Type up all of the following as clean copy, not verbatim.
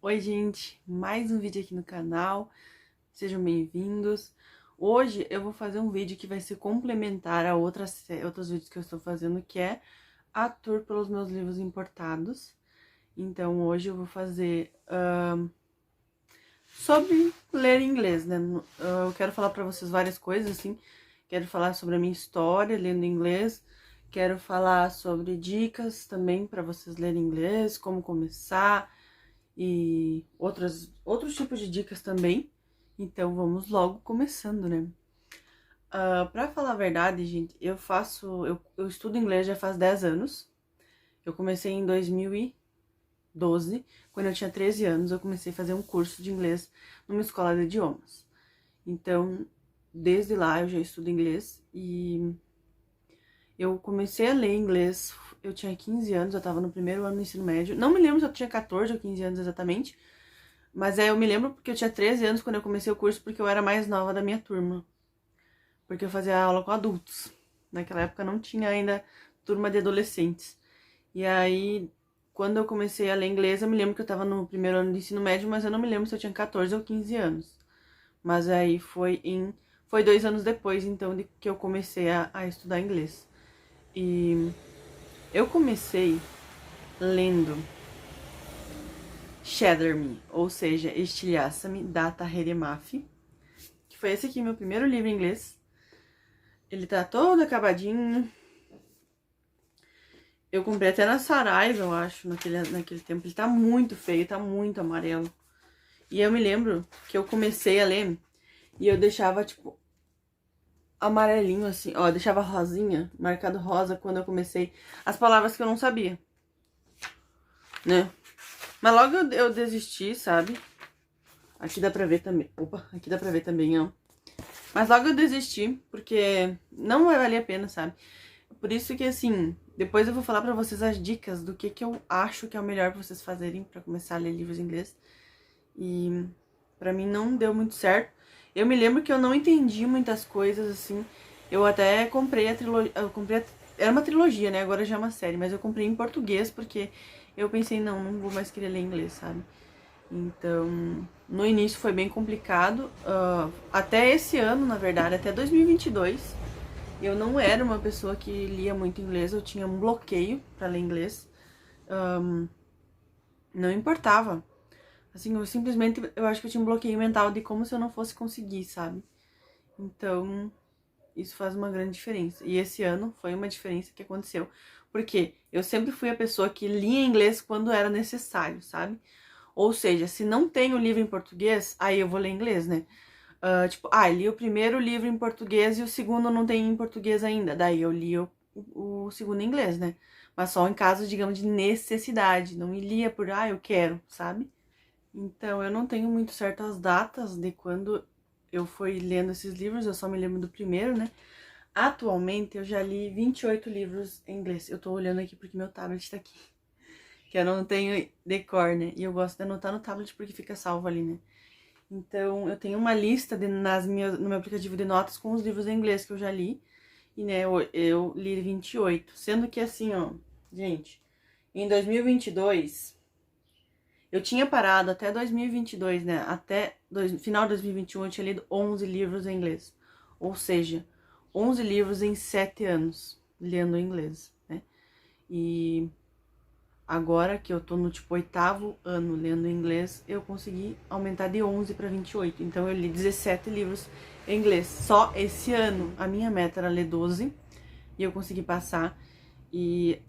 Oi, gente! Mais um vídeo aqui no canal. Sejam bem-vindos. Hoje eu vou fazer um vídeo que vai ser complementar a outros vídeos que eu estou fazendo, que é a tour pelos meus livros importados. Então, hoje eu vou fazer sobre ler inglês, né? Eu quero falar pra vocês várias coisas, assim. Quero falar sobre a minha história lendo inglês. Quero falar sobre dicas também pra vocês lerem inglês, como começar e outros tipos de dicas também. Então vamos logo começando, né? Pra falar a verdade, gente, eu estudo inglês já faz 10 anos. Eu comecei em 2012, quando eu tinha 13 anos, eu comecei a fazer um curso de inglês numa escola de idiomas. Então, desde lá eu já estudo inglês e eu comecei a ler inglês, eu tinha 15 anos, eu tava no primeiro ano do ensino médio. Não me lembro se eu tinha 14 ou 15 anos exatamente, mas eu me lembro porque eu tinha 13 anos quando eu comecei o curso, porque eu era mais nova da minha turma. Porque eu fazia aula com adultos. Naquela época não tinha ainda turma de adolescentes. E aí, quando eu comecei a ler inglês, eu me lembro que eu tava no primeiro ano do ensino médio, mas eu não me lembro se eu tinha 14 ou 15 anos. Mas aí foi 2 anos depois, então, de que eu comecei a estudar inglês. E eu comecei lendo Shedder Me, ou seja, Estilhaça-me, da Tahereh Mafi, que foi esse aqui, meu primeiro livro em inglês. Ele tá todo acabadinho. Eu comprei até na Saraiva, eu acho, naquele tempo. Ele tá muito feio, tá muito amarelo. E eu me lembro que eu comecei a ler e eu deixava, tipo, amarelinho assim, ó, eu deixava rosinha, marcado rosa quando eu comecei as palavras que eu não sabia, né? Mas logo eu desisti, sabe? Aqui dá pra ver também. Opa, aqui dá pra ver também, ó. Mas logo eu desisti, porque não vai valer a pena, sabe? Por isso que, assim, depois eu vou falar pra vocês as dicas do que eu acho que é o melhor pra vocês fazerem pra começar a ler livros em inglês. E pra mim não deu muito certo. Eu me lembro que eu não entendi muitas coisas, assim. Eu até comprei a trilogia. Era uma trilogia, né? Agora já é uma série, mas eu comprei em português porque eu pensei, não vou mais querer ler inglês, sabe? Então, no início foi bem complicado. Até esse ano, na verdade, até 2022, eu não era uma pessoa que lia muito inglês. Eu tinha um bloqueio pra ler inglês. Não importava. Assim, eu acho que eu tinha um bloqueio mental de como se eu não fosse conseguir, sabe? Então, isso faz uma grande diferença. E esse ano foi uma diferença que aconteceu. Porque eu sempre fui a pessoa que lia inglês quando era necessário, sabe? Ou seja, se não tem o livro em português, aí eu vou ler inglês, né? Tipo, li o primeiro livro em português e o segundo não tem em português ainda. Daí eu li o segundo em inglês, né? Mas só em caso, digamos, de necessidade. Não me lia por, eu quero, sabe? Então, eu não tenho muito certas datas de quando eu fui lendo esses livros, eu só me lembro do primeiro, né? Atualmente, eu já li 28 livros em inglês. Eu tô olhando aqui porque meu tablet tá aqui. Que eu não tenho decor, né? E eu gosto de anotar no tablet porque fica salvo ali, né? Então, eu tenho uma lista no meu aplicativo de notas com os livros em inglês que eu já li. E, né, eu li 28. Sendo que, assim, ó, gente, em 2022, eu tinha parado até 2022, né? Final de 2021, eu tinha lido 11 livros em inglês. Ou seja, 11 livros em 7 anos lendo inglês, né? E agora que eu tô no, tipo, 8º ano lendo inglês, eu consegui aumentar de 11 para 28. Então, eu li 17 livros em inglês. Só esse ano, a minha meta era ler 12 e eu consegui passar. E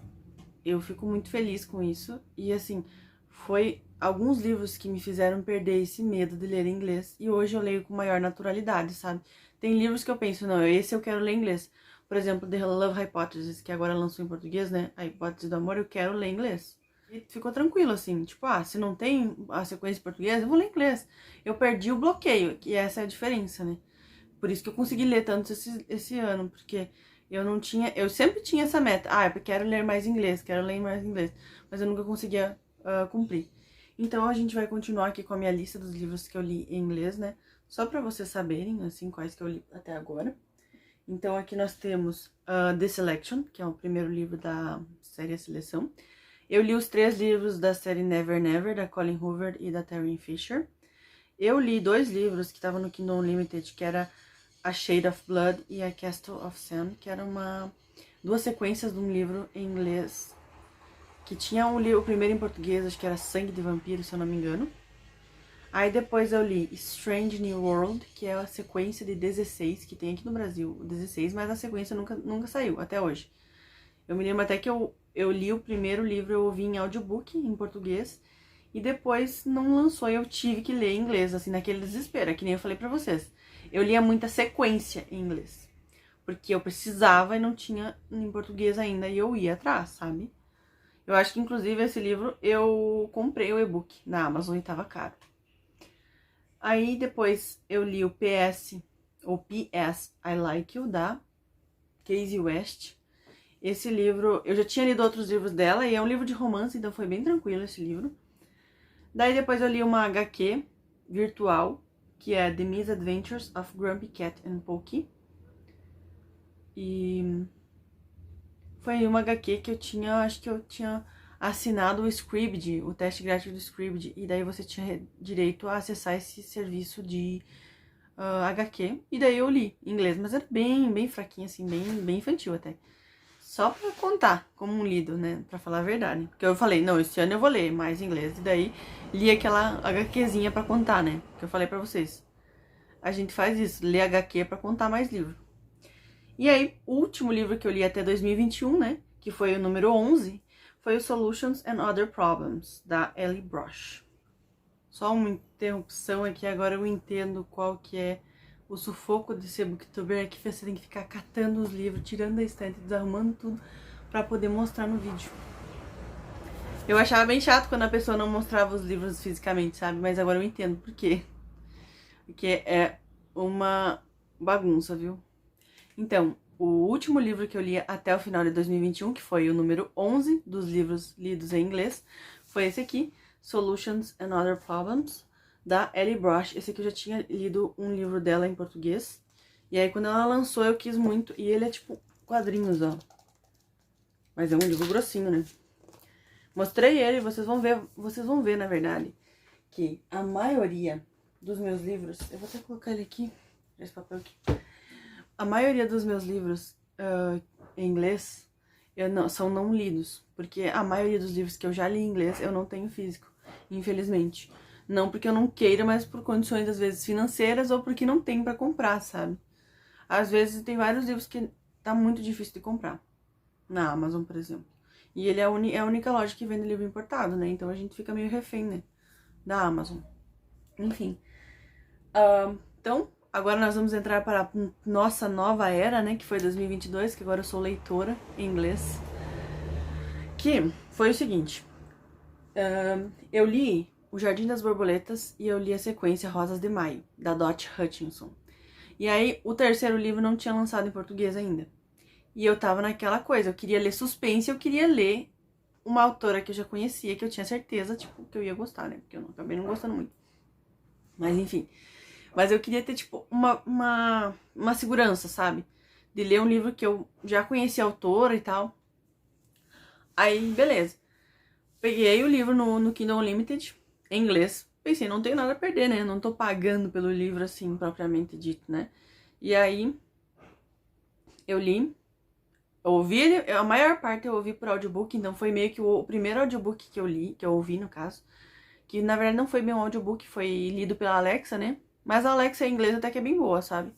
eu fico muito feliz com isso. E, assim, foi alguns livros que me fizeram perder esse medo de ler inglês. E hoje eu leio com maior naturalidade, sabe? Tem livros que eu penso, não, esse eu quero ler inglês. Por exemplo, The Love Hypothesis, que agora lançou em português, né? A Hipótese do Amor, eu quero ler inglês. E ficou tranquilo, assim, tipo, se não tem a sequência em português, eu vou ler inglês. Eu perdi o bloqueio, e essa é a diferença, né? Por isso que eu consegui ler tanto esse ano, porque eu sempre tinha essa meta. Eu quero ler mais inglês, quero ler mais inglês. Mas eu nunca conseguia cumprir. Então, a gente vai continuar aqui com a minha lista dos livros que eu li em inglês, né? Só pra vocês saberem, assim, quais que eu li até agora. Então, aqui nós temos The Selection, que é o primeiro livro da série A Seleção. Eu li os 3 livros da série Never Never, da Colleen Hoover e da Tarryn Fisher. Eu li 2 livros que estavam no Kindle Unlimited, que era A Shade of Blood e A Castle of Sand, que eram 2 sequências de um livro em inglês, que tinha o primeiro em português, acho que era Sangue de Vampiro, se eu não me engano. Aí depois eu li Strange New World, que é a sequência de 16, que tem aqui no Brasil, o 16, mas a sequência nunca saiu, até hoje. Eu me lembro até que eu li o primeiro livro, eu ouvi em audiobook, em português, e depois não lançou e eu tive que ler em inglês, assim, naquele desespero, que nem eu falei pra vocês. Eu lia muita sequência em inglês, porque eu precisava e não tinha em português ainda, e eu ia atrás, sabe? Eu acho que, inclusive, esse livro eu comprei o e-book na Amazon e tava caro. Aí, depois, eu li o PS, ou PS I Like You, da Casey West. Esse livro, eu já tinha lido outros livros dela, e é um livro de romance, então foi bem tranquilo esse livro. Daí, depois, eu li uma HQ virtual, que é The Misadventures of Grumpy Cat and Pokey. E foi uma HQ que acho que eu tinha assinado o Scribd, o teste grátis do Scribd, e daí você tinha direito a acessar esse serviço de HQ, e daí eu li em inglês, mas era bem fraquinho, assim, bem infantil até. Só pra contar como um lido, né, pra falar a verdade. Porque eu falei, não, esse ano eu vou ler mais inglês, e daí li aquela HQzinha pra contar, né, que eu falei pra vocês. A gente faz isso, lê HQ pra contar mais livro. E aí, o último livro que eu li até 2021, né, que foi o número 11, foi o Solutions and Other Problems, da Ellie Brosh. Só uma interrupção aqui, agora eu entendo qual que é o sufoco de ser booktuber, é que você tem que ficar catando os livros, tirando da estante, desarrumando tudo, pra poder mostrar no vídeo. Eu achava bem chato quando a pessoa não mostrava os livros fisicamente, sabe? Mas agora eu entendo por quê. Porque é uma bagunça, viu? Então, o último livro que eu li até o final de 2021, que foi o número 11 dos livros lidos em inglês, foi esse aqui, Solutions and Other Problems, da Ellie Brosh. Esse aqui eu já tinha lido um livro dela em português. E aí, quando ela lançou, eu quis muito. E ele é tipo quadrinhos, ó. Mas é um livro grossinho, né? Mostrei ele, vocês vão ver, na verdade, que a maioria dos meus livros... Eu vou até colocar ele aqui, esse papel aqui. A maioria dos meus livros em inglês são não lidos, porque a maioria dos livros que eu já li em inglês eu não tenho físico, infelizmente. Não porque eu não queira, mas por condições, às vezes, financeiras ou porque não tem pra comprar, sabe? Às vezes tem vários livros que tá muito difícil de comprar, na Amazon, por exemplo. E ele é a única loja que vende livro importado, né? Então a gente fica meio refém, né? Da Amazon. Enfim. Então... Agora nós vamos entrar para a nossa nova era, né, que foi 2022, que agora eu sou leitora em inglês. Que foi o seguinte, eu li O Jardim das Borboletas e eu li a sequência Rosas de Maio, da Dot Hutchinson. E aí, o terceiro livro não tinha lançado em português ainda. E eu tava naquela coisa, eu queria ler suspense, eu queria ler uma autora que eu já conhecia, que eu tinha certeza, tipo, que eu ia gostar, né, porque eu acabei não gostando muito. Mas enfim... Mas eu queria ter, tipo, uma segurança, sabe? De ler um livro que eu já conhecia a autora e tal. Aí, beleza. Peguei o livro no Kindle Unlimited, em inglês. Pensei, não tenho nada a perder, né? Não tô pagando pelo livro, assim, propriamente dito, né? E aí, eu li. Eu ouvi ele, a maior parte eu ouvi por audiobook, então foi meio que o primeiro audiobook que eu li, que eu ouvi, no caso. Que, na verdade, não foi bem um audiobook, foi lido pela Alexa, né? Mas a Alexa em inglês até que é bem boa, sabe?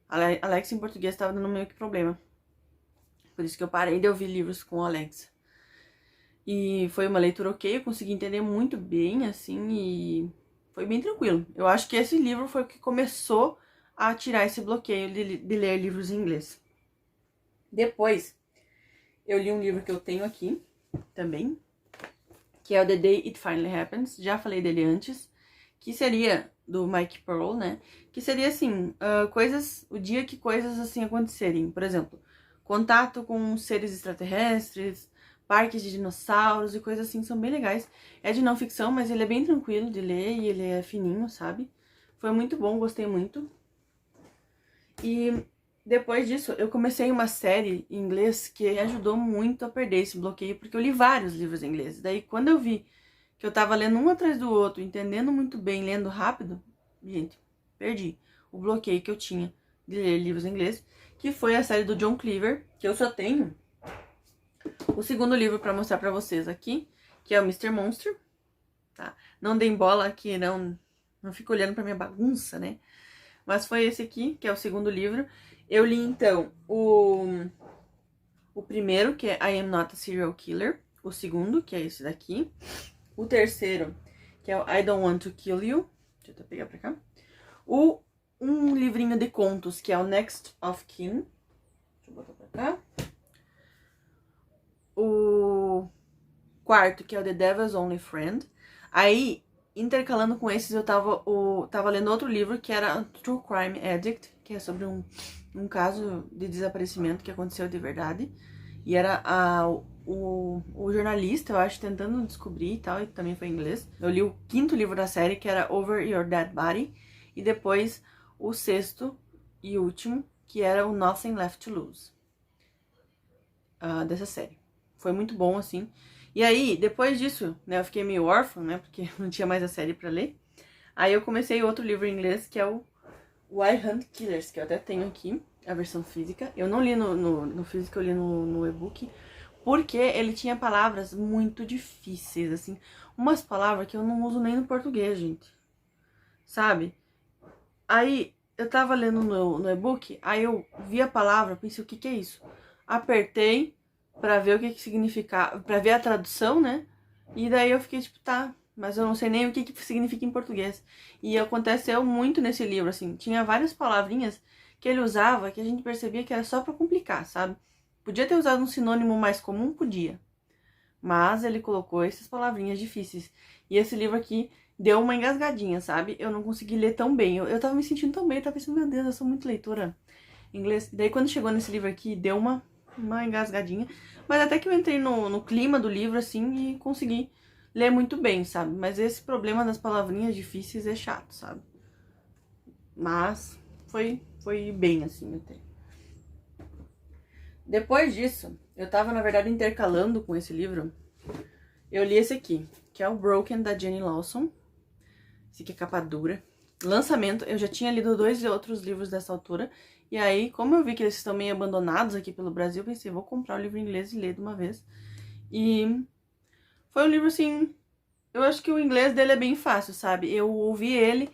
A Alexa em português tava dando meio que problema. Por isso que eu parei de ouvir livros com a Alexa. E foi uma leitura ok, eu consegui entender muito bem, assim, e foi bem tranquilo. Eu acho que esse livro foi o que começou a tirar esse bloqueio de ler livros em inglês. Depois, eu li um livro que eu tenho aqui, também, que é o The Day It Finally Happens. Já falei dele antes, que seria... do Mike Pearl, né? Que seria assim, o dia que coisas assim acontecerem. Por exemplo, contato com seres extraterrestres, parques de dinossauros e coisas assim, são bem legais. É de não ficção, mas ele é bem tranquilo de ler e ele é fininho, sabe? Foi muito bom, gostei muito. E Depois disso, eu comecei uma série em inglês que ajudou muito a perder esse bloqueio, porque eu li vários livros em inglês. Daí, quando eu vi que eu tava lendo um atrás do outro, entendendo muito bem, lendo rápido, gente, perdi o bloqueio que eu tinha de ler livros em inglês, que foi a série do John Cleaver, que eu só tenho o segundo livro pra mostrar pra vocês aqui, que é o Mr. Monster, tá? Não deem bola aqui, não fico olhando pra minha bagunça, né? Mas foi esse aqui, que é o segundo livro. Eu li, então, o primeiro, que é I Am Not a Serial Killer. O segundo, que é esse daqui. O terceiro, que é o I Don't Want to Kill You. Deixa eu até pegar pra cá. Um livrinho de contos, que é o Next of Kin. Deixa eu botar pra cá. O quarto, que é o The Devil's Only Friend. Aí, intercalando com esses, eu tava lendo outro livro, que era True Crime Addict, que é sobre um caso de desaparecimento que aconteceu de verdade. E era o jornalista, eu acho, tentando descobrir e tal, e também foi em inglês. Eu li o quinto livro da série, que era Over Your Dead Body, e depois o sexto e último, que era o Nothing Left to Lose, dessa série. Foi muito bom, assim. E aí, depois disso, né, eu fiquei meio órfã, né, porque não tinha mais a série pra ler. Aí eu comecei outro livro em inglês, que é o Why Hunt Killers, que eu até tenho aqui, a versão física. Eu não li no físico, eu li no e-book, porque ele tinha palavras muito difíceis, assim. Umas palavras que eu não uso nem no português, gente. Sabe? Aí, eu tava lendo no e-book, aí eu vi a palavra, pensei, o que que é isso? Apertei pra ver o que que significava, pra ver a tradução, né? E daí eu fiquei tipo, tá, mas eu não sei nem o que que significa em português. E aconteceu muito nesse livro, assim, tinha várias palavrinhas que ele usava que a gente percebia que era só pra complicar, sabe? Podia ter usado um sinônimo mais comum, podia. Mas ele colocou essas palavrinhas difíceis. E esse livro aqui deu uma engasgadinha, sabe? Eu não consegui ler tão bem. Eu tava me sentindo tão bem, eu tava pensando, meu Deus, eu sou muito leitora em inglês. Daí quando chegou nesse livro aqui, deu uma engasgadinha. Mas até que eu entrei no clima do livro, assim, e consegui ler muito bem, sabe? Mas esse problema das palavrinhas difíceis é chato, sabe? Mas foi bem, assim, até. Depois disso, eu tava, na verdade, intercalando com esse livro. Eu li esse aqui, que é o Broken, da Jane Lawson. Esse aqui é capa dura. Lançamento, eu já tinha lido 2 outros livros dessa autora. E aí, como eu vi que eles estão meio abandonados aqui pelo Brasil, eu pensei, vou comprar o livro em inglês e ler de uma vez. E foi um livro, assim, eu acho que o inglês dele é bem fácil, sabe? Eu ouvi ele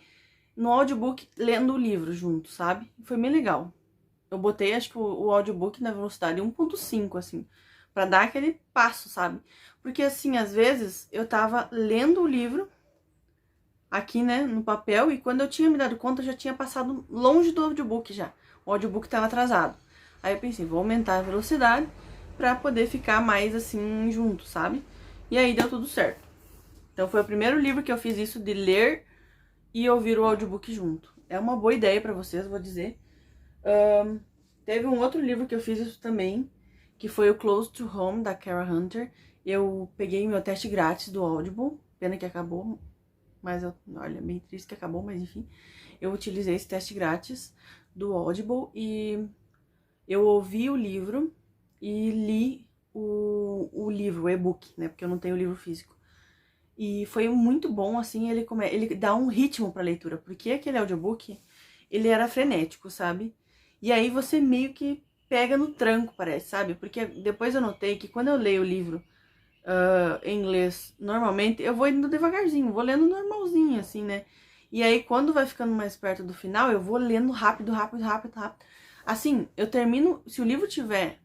no audiobook lendo o livro junto, sabe? Foi bem legal. Eu botei, acho que o audiobook na velocidade 1.5, assim, pra dar aquele passo, sabe? Porque, assim, às vezes eu tava lendo o livro aqui, né, no papel, e quando eu tinha me dado conta, eu já tinha passado longe do audiobook já. O audiobook tava atrasado. Aí eu pensei, vou aumentar a velocidade pra poder ficar mais, assim, junto, sabe? E aí deu tudo certo. Então foi o primeiro livro que eu fiz isso de ler e ouvir o audiobook junto. É uma boa ideia pra vocês, vou dizer. Teve um outro livro que eu fiz isso também, que foi o Close to Home, da Kara Hunter. Eu peguei meu teste grátis do Audible, pena que acabou, mas olha, bem triste que acabou, mas enfim. Eu utilizei esse teste grátis do Audible e eu ouvi o livro e li o livro, o e-book, né, porque eu não tenho o livro físico. E foi muito bom, assim, ele dá um ritmo pra leitura, porque aquele audiobook, ele era frenético, sabe? E aí você meio que pega no tranco, parece, sabe? Porque depois eu notei que quando eu leio o livro em inglês, normalmente, eu vou indo devagarzinho, vou lendo normalzinho, assim, né? E aí, quando vai ficando mais perto do final, eu vou lendo rápido. Assim, eu termino, se o livro tiver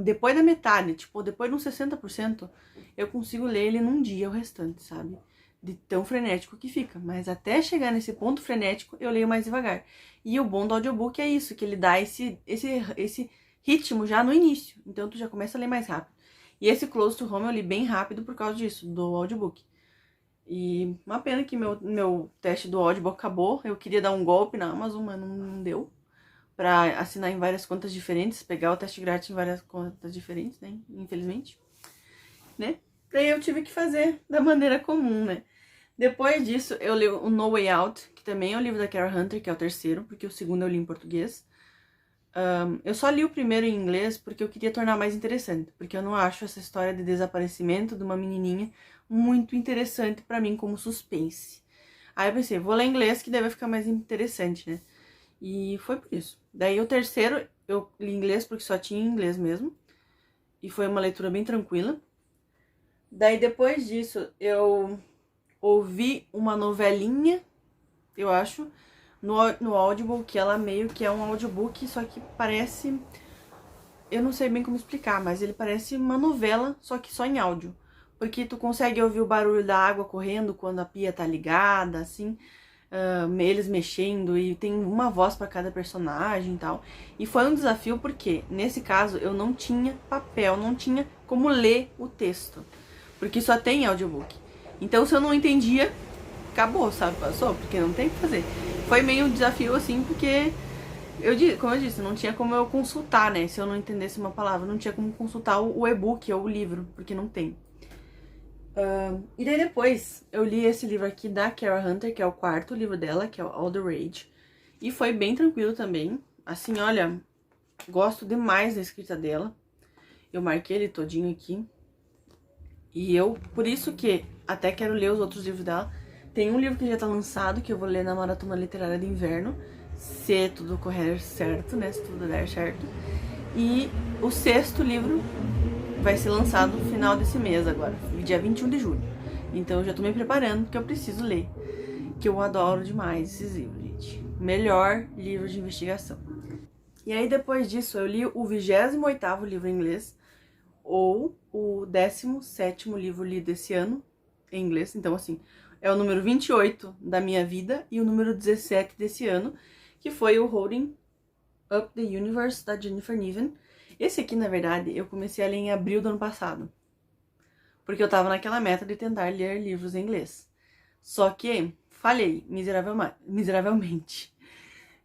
depois da metade, tipo, depois de uns 60%, eu consigo ler ele num dia o restante, sabe? De tão frenético que fica. Mas até chegar nesse ponto frenético, eu leio mais devagar. E o bom do audiobook é isso, que ele dá esse ritmo já no início. Então, tu já começa a ler mais rápido. E esse Close to Home eu li bem rápido por causa disso, do audiobook. E uma pena que meu teste do Audible acabou. Eu queria dar um golpe na Amazon, mas não deu. Pra assinar em várias contas diferentes, pegar o teste grátis em várias contas diferentes, né? Infelizmente. Né? Daí eu tive que fazer da maneira comum, né? Depois disso, eu li o No Way Out, que também é o livro da Kara Hunter, que é o terceiro, porque o segundo eu li em português. Eu só li o primeiro em inglês porque eu queria tornar mais interessante, porque eu não acho essa história de desaparecimento de uma menininha muito interessante pra mim como suspense. Aí eu pensei, vou ler em inglês que deve ficar mais interessante, né? E foi por isso. Daí o terceiro eu li em inglês porque só tinha em inglês mesmo, e foi uma leitura bem tranquila. Daí depois disso eu ouvi uma novelinha, eu acho, no Audible, que ela meio que é um audiobook, só que parece... Eu não sei bem como explicar, mas ele parece uma novela, só que só em áudio. Porque tu consegue ouvir o barulho da água correndo quando a pia tá ligada, assim, eles mexendo, e tem uma voz pra cada personagem e tal. E foi um desafio porque, nesse caso, eu não tinha papel, não tinha como ler o texto. Porque só tem audiobook. Então, se eu não entendia, acabou, sabe? Passou, porque não tem o que fazer. Foi meio um desafio, assim, porque, como eu disse, não tinha como eu consultar, né? Se eu não entendesse uma palavra, não tinha como consultar o e-book ou o livro, porque não tem. E daí depois, eu li esse livro aqui da Kara Hunter, que é o quarto livro dela, que é o All the Rage. E foi bem tranquilo também. Assim, olha, gosto demais da escrita dela. Eu marquei ele todinho aqui. E por isso que até quero ler os outros livros dela. Tem um livro que já tá lançado, que eu vou ler na Maratona Literária de Inverno, se tudo correr certo, né, se tudo der certo. E o sexto livro vai ser lançado no final desse mês agora, dia 21 de julho. Então eu já tô me preparando, porque eu preciso ler, que eu adoro demais esses livros, gente. Melhor livro de investigação. E aí depois disso eu li o 28º livro em inglês, ou o 17º livro lido esse ano, em inglês. Então, assim, é o número 28 da minha vida e o número 17 desse ano, que foi o Holding Up the Universe, da Jennifer Niven. Esse aqui, na verdade, eu comecei a ler em abril do ano passado, porque eu tava naquela meta de tentar ler livros em inglês. Só que falhei miseravelmente.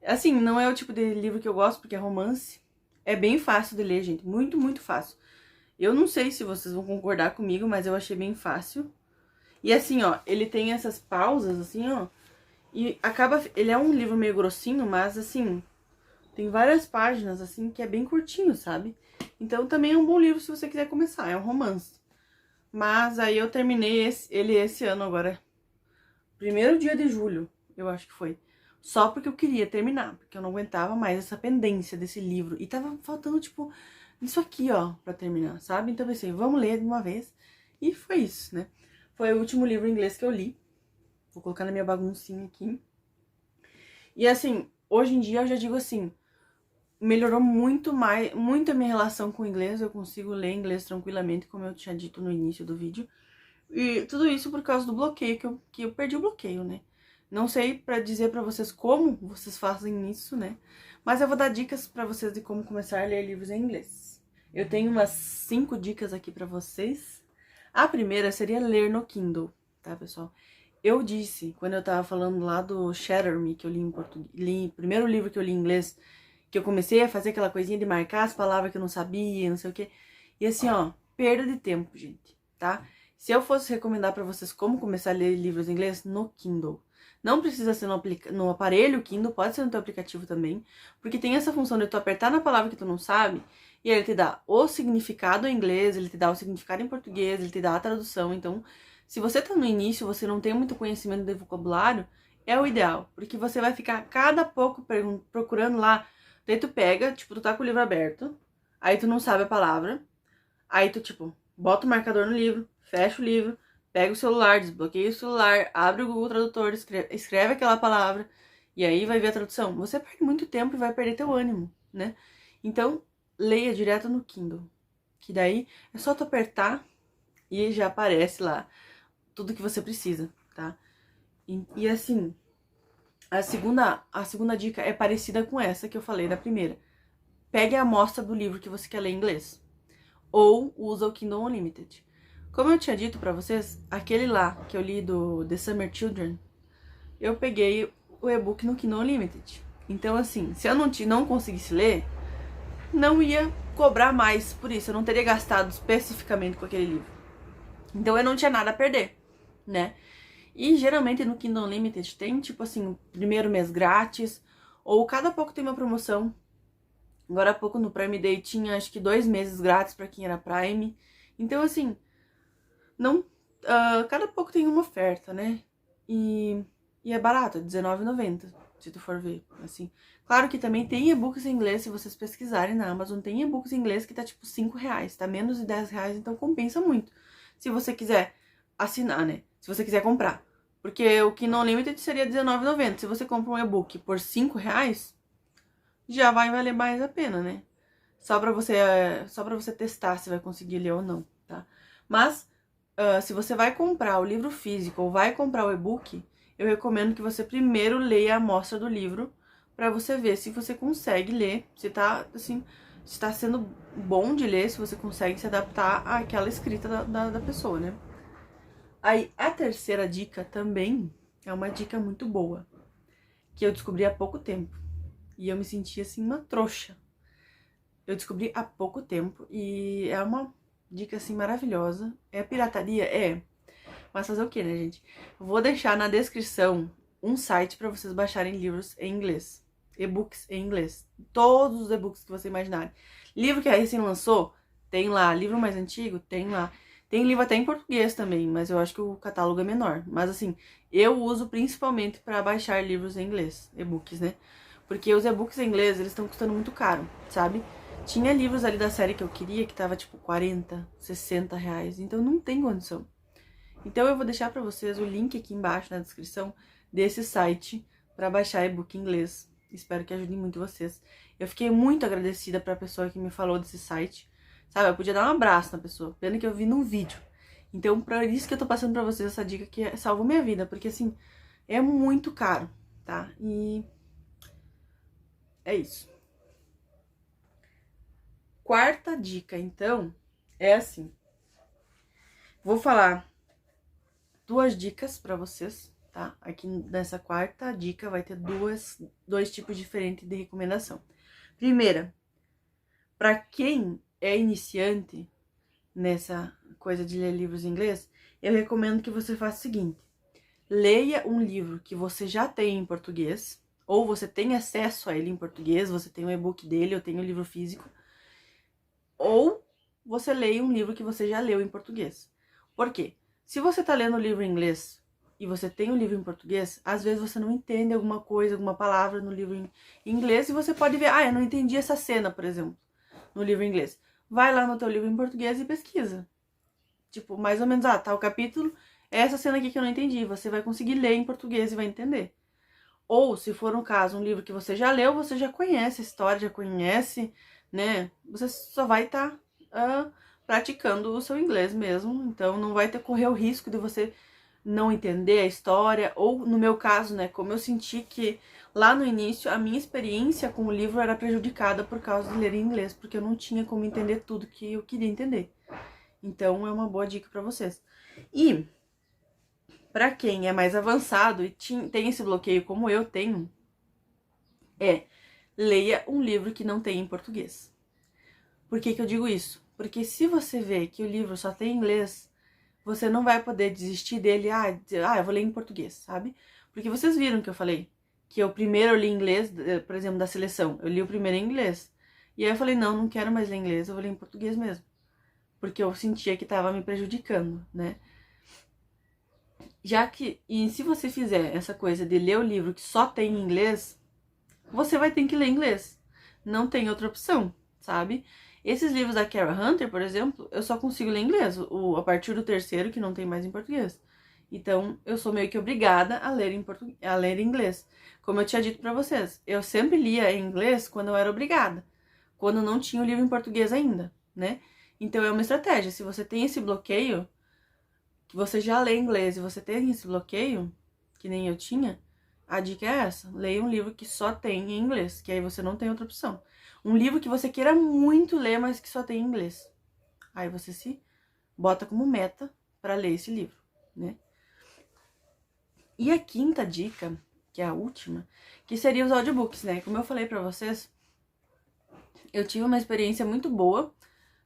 Assim, não é o tipo de livro que eu gosto, porque é romance. É bem fácil de ler, gente, muito, muito fácil. Eu não sei se vocês vão concordar comigo, mas eu achei bem fácil. E assim, ó, ele tem essas pausas, assim, ó. E acaba... Ele é um livro meio grossinho, mas assim... Tem várias páginas, assim, que é bem curtinho, sabe? Então também é um bom livro se você quiser começar, é um romance. Mas aí eu terminei ele esse ano agora. 1º dia de julho, eu acho que foi. Só porque eu queria terminar, porque eu não aguentava mais essa pendência desse livro. E tava faltando, tipo... Isso aqui, ó, pra terminar, sabe? Então eu pensei, vamos ler de uma vez. E foi isso, né? Foi o último livro em inglês que eu li. Vou colocar na minha baguncinha aqui. E assim, hoje em dia eu já digo assim, melhorou muito a minha relação com o inglês. Eu consigo ler inglês tranquilamente, como eu tinha dito no início do vídeo. E tudo isso por causa do bloqueio, que eu perdi o bloqueio, né? Não sei pra dizer pra vocês como vocês fazem isso, né? Mas eu vou dar dicas pra vocês de como começar a ler livros em inglês. Eu tenho umas 5 dicas aqui pra vocês. A primeira seria ler no Kindle, tá, pessoal? Eu disse, quando eu tava falando lá do Shatter Me, que eu li em português, o primeiro livro que eu li em inglês, que eu comecei a fazer aquela coisinha de marcar as palavras que eu não sabia, não sei o quê. E assim, ó, perda de tempo, gente, tá? Se eu fosse recomendar pra vocês como começar a ler livros em inglês, no Kindle. Não precisa ser no aparelho Kindle, pode ser no teu aplicativo também, porque tem essa função de tu apertar na palavra que tu não sabe, e ele te dá o significado em inglês, ele te dá o significado em português, ele te dá a tradução. Então, se você tá no início, você não tem muito conhecimento de vocabulário, é o ideal, porque você vai ficar cada pouco procurando lá. Daí tu pega, tipo, tu tá com o livro aberto, aí tu não sabe a palavra, aí tu, tipo, bota o marcador no livro, fecha o livro, pega o celular, desbloqueia o celular, abre o Google Tradutor, escreve aquela palavra, e aí vai ver a tradução. Você perde muito tempo e vai perder teu ânimo, né? Então, leia direto no Kindle, que daí é só tu apertar e já aparece lá tudo que você precisa, tá? E assim, a segunda dica é parecida com essa que eu falei da primeira. Pegue a amostra do livro que você quer ler em inglês, ou usa o Kindle Unlimited. Como eu tinha dito pra vocês, aquele lá que eu li do The Summer Children, eu peguei o e-book no Kindle Unlimited. Então assim, se eu não conseguisse ler, não ia cobrar mais por isso, eu não teria gastado especificamente com aquele livro. Então eu não tinha nada a perder, né? E geralmente no Kindle Unlimited tem, tipo assim, o primeiro mês grátis, ou cada pouco tem uma promoção. Agora há pouco no Prime Day tinha acho que 2 meses grátis pra quem era Prime. Então, assim, não, cada pouco tem uma oferta, né? E é barato, é R$19,90, se tu for ver, assim. Claro que também tem e-books em inglês, se vocês pesquisarem na Amazon, tem e-books em inglês que tá tipo R$5, tá menos de R$10, então compensa muito. Se você quiser assinar, né? Se você quiser comprar. Porque o Kindle Unlimited seria R$19,90. Se você compra um e-book por R$5, já vai valer mais a pena, né? Só pra você testar se vai conseguir ler ou não, tá? Mas, se você vai comprar o livro físico ou vai comprar o e-book, eu recomendo que você primeiro leia a amostra do livro pra você ver se você consegue ler, se tá, assim, se tá sendo bom de ler, se você consegue se adaptar àquela escrita da pessoa, né? Aí, a terceira dica também é uma dica muito boa, que eu descobri há pouco tempo. E eu me senti, assim, uma trouxa. Eu descobri há pouco tempo e é uma dica, assim, maravilhosa. É pirataria? É. Mas fazer o que, né, gente? Eu vou deixar na descrição um site pra vocês baixarem livros em inglês. E-books em inglês. Todos os e-books que você imaginarem. Livro que a recém lançou, tem lá. Livro mais antigo, tem lá. Tem livro até em português também, mas eu acho que o catálogo é menor. Mas assim, eu uso principalmente pra baixar livros em inglês, e-books, né? Porque os e-books em inglês, eles estão custando muito caro, sabe? Tinha livros ali da série que eu queria que tava tipo 40, 60 reais, então não tem condição. Então eu vou deixar pra vocês o link aqui embaixo na descrição desse site pra baixar e-book em inglês. Espero que ajude muito vocês. Eu fiquei muito agradecida pra pessoa que me falou desse site. Sabe, eu podia dar um abraço na pessoa, pena que eu vi num vídeo. Então, por isso que eu tô passando pra vocês essa dica que salvou minha vida, porque assim, é muito caro, tá? E é isso. Quarta dica, então, é assim. Vou falar 2 dicas pra vocês, tá? Aqui nessa quarta dica vai ter dois tipos diferentes de recomendação. Primeira, pra quem é iniciante nessa coisa de ler livros em inglês, eu recomendo que você faça o seguinte: leia um livro que você já tem em português, ou você tem acesso a ele em português, você tem o e-book dele, eu tenho o livro físico, ou você leia um livro que você já leu em português. Por quê? Se você tá lendo o livro em inglês e você tem o livro em português, às vezes você não entende alguma coisa, alguma palavra no livro em inglês, e você pode ver, eu não entendi essa cena, por exemplo, no livro em inglês. Vai lá no teu livro em português e pesquisa. Tipo, mais ou menos, tá o capítulo, é essa cena aqui que eu não entendi. Você vai conseguir ler em português e vai entender. Ou, se for um caso, um livro que você já leu, você já conhece a história, já conhece, né? Você só vai estar praticando o seu inglês mesmo. Então, não vai correr o risco de você não entender a história. Ou, no meu caso, né? Como eu senti que lá no início a minha experiência com o livro era prejudicada por causa de ler em inglês, porque eu não tinha como entender tudo que eu queria entender. Então, é uma boa dica pra vocês. E, pra quem é mais avançado e tem esse bloqueio como eu tenho, leia um livro que não tem em português. Por que que eu digo isso? Porque se você vê que o livro só tem em inglês, você não vai poder desistir dele, eu vou ler em português, sabe? Porque vocês viram que eu falei que eu primeiro li em inglês, por exemplo, da seleção, eu li o primeiro em inglês. E aí eu falei, não quero mais ler em inglês, eu vou ler em português mesmo. Porque eu sentia que estava me prejudicando, né? E se você fizer essa coisa de ler o livro que só tem em inglês, você vai ter que ler em inglês. Não tem outra opção, sabe? Esses livros da Kara Hunter, por exemplo, eu só consigo ler em inglês, a partir do terceiro, que não tem mais em português. Então, eu sou meio que obrigada a ler em inglês. Como eu tinha dito pra vocês, eu sempre lia em inglês quando eu era obrigada, quando não tinha o livro em português ainda, né? Então, é uma estratégia. Se você tem esse bloqueio, que você já lê inglês e você tem esse bloqueio, que nem eu tinha, a dica é essa: leia um livro que só tem em inglês, que aí você não tem outra opção. Um livro que você queira muito ler, mas que só tem em inglês. Aí você se bota como meta para ler esse livro, né? E a quinta dica, que é a última, que seria os audiobooks, né? Como eu falei pra vocês, eu tive uma experiência muito boa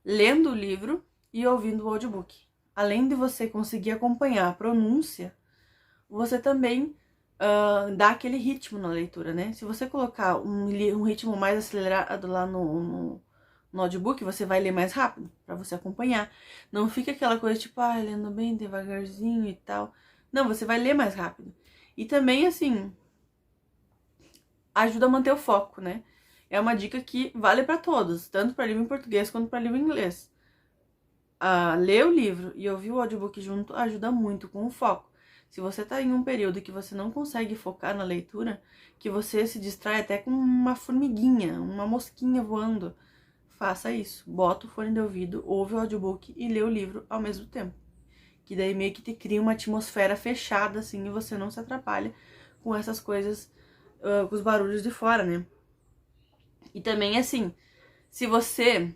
lendo o livro e ouvindo o audiobook. Além de você conseguir acompanhar a pronúncia, você também dá aquele ritmo na leitura, né? Se você colocar um ritmo mais acelerado lá no audiobook, você vai ler mais rápido, pra você acompanhar. Não fica aquela coisa tipo, lendo bem devagarzinho e tal. Não, você vai ler mais rápido. E também, assim, ajuda a manter o foco, né? É uma dica que vale pra todos, tanto pra livro em português quanto pra livro em inglês. Ler o livro e ouvir o audiobook junto ajuda muito com o foco. Se você tá em um período que você não consegue focar na leitura, que você se distrai até com uma formiguinha, uma mosquinha voando, faça isso. Bota o fone de ouvido, ouve o audiobook e lê o livro ao mesmo tempo. Que daí meio que te cria uma atmosfera fechada, assim, e você não se atrapalha com essas coisas, com os barulhos de fora, né? E também, assim, se você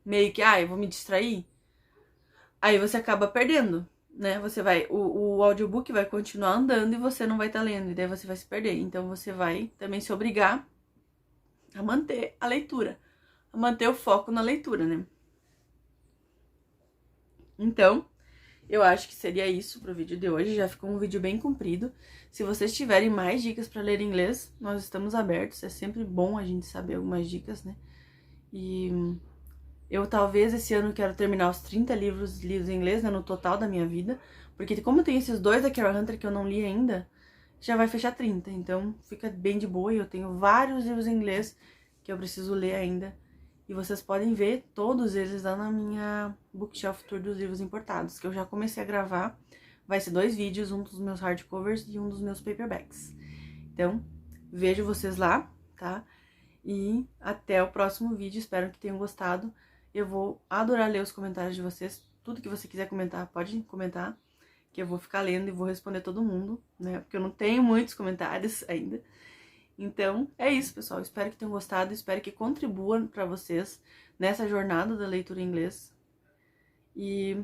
meio que, eu vou me distrair, aí você acaba perdendo, né? Você vai, o audiobook vai continuar andando e você não vai estar lendo, e daí você vai se perder. Então você vai também se obrigar a manter a leitura, a manter o foco na leitura, né? Então, eu acho que seria isso pro vídeo de hoje. Já ficou um vídeo bem comprido. Se vocês tiverem mais dicas para ler inglês, nós estamos abertos. É sempre bom a gente saber algumas dicas, né? E eu talvez esse ano quero terminar os 30 livros lidos em inglês, né, no total da minha vida. Porque como tem esses dois da Carol Hunter que eu não li ainda, já vai fechar 30. Então fica bem de boa e eu tenho vários livros em inglês que eu preciso ler ainda. E vocês podem ver todos eles lá na minha Bookshelf Tour dos livros importados, que eu já comecei a gravar. Vai ser 2 vídeos, um dos meus hardcovers e um dos meus paperbacks. Então, vejo vocês lá, tá? E até o próximo vídeo, espero que tenham gostado. Eu vou adorar ler os comentários de vocês. Tudo que você quiser comentar, pode comentar, que eu vou ficar lendo e vou responder todo mundo, né? Porque eu não tenho muitos comentários ainda. Então, é isso, pessoal. Espero que tenham gostado, espero que contribuam para vocês nessa jornada da leitura em inglês. E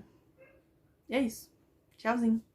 é isso. Tchauzinho!